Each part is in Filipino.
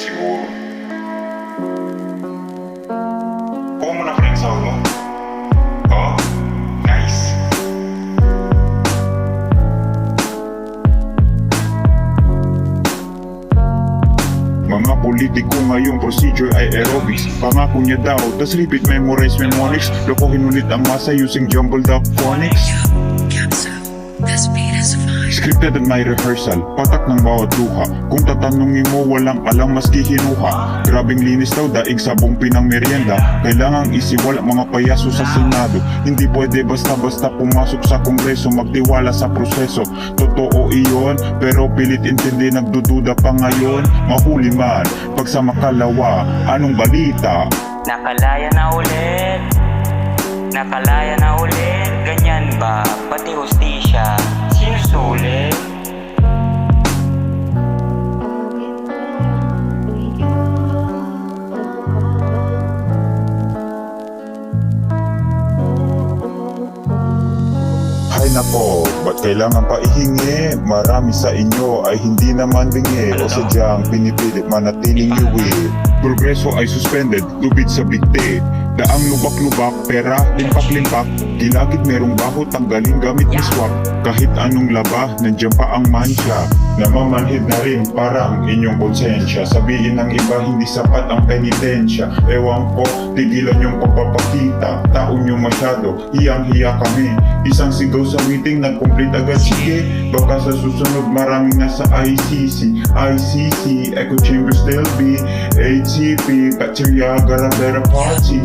siguro. Buo mo na friend sa mo. Oh, nice. Mga politiko ngayong procedure ay aerobics. Pangako niya daw, tas repeat memorize mnemonics. Lokohin ulit ang masa using jumbled up phonics. Scripted at may rehearsal, patak ng bawat luha. Kung tatanungin mo, walang alam maski hinuha. Grabing linis daw, daig sabong pinang merienda. Kailangang isiwala mga payaso sa Senado. Hindi pwede basta-basta pumasok sa Kongreso, magtiwala sa proseso. Totoo iyon, pero pilit intindi, nagdududa pa ngayon. Mahuli man, pag sa makalawa, anong balita? Nakalaya na ulit, nakalaya na ulit. Ganyan ba, pati hustisya, sinusulit? Hay nako, ba't kailangan pa ihingi? Marami sa inyo ay hindi naman bingi o sadyang pinipilit manatiling liwi. Progreso ay suspended, lubid sa bigti. Daang lubak-lubak, pera, limpak-limpak. Gilagid merong baho, tanggalin gamit miswak. Kahit anong laba, nandiyan pa ang mansya. Namamanhid na rin parang inyong konsensya. Sabihin ng iba, hindi sapat ang penitensya. Ewan ko, tigilan yung pagpapakita. Taon nyo masyado, hiyang-hiya kami. Isang sigaw sa meeting, nag-complete agad, sige. Baka sa susunod maraming nasa ICC, Echo Chambers still be ATP, bacteria, got a better party.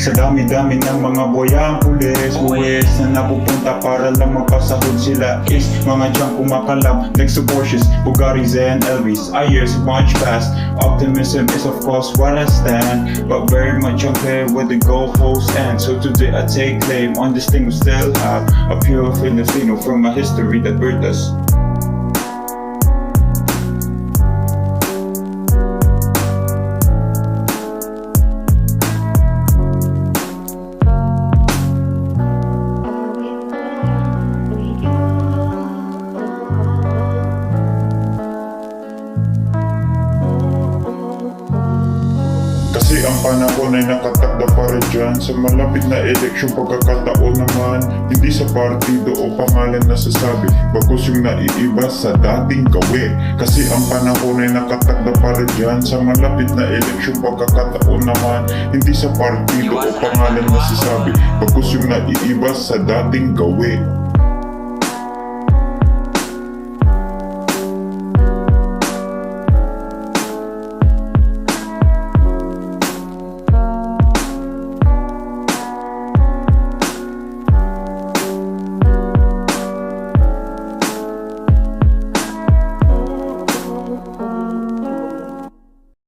Sa dami-dami ng mga boyang pulis, buwis na napupunta para lang magpasahod sila is mga diyang kumakalap next to Porsches, Bugattis and Elvis. I years march past, optimism is of course what I stand, but very much unclear where the goalposts end. So today I take claim on this thing we still have, a pure Filipino from a history that birthed us. Kasi ang panahon ay nakatakda para dyan sa malapit na eleksyon. Pagkakataon naman, hindi sa partido o pangalan na sasabi, bagkus yung naiiba sa dating gawin. Kasi ang panahon ay nakatakda para dyan sa malapit na eleksyon. Pagkakataon naman, hindi sa partido o pangalan na sasabi, bagkus yung naiiba sa dating gawin.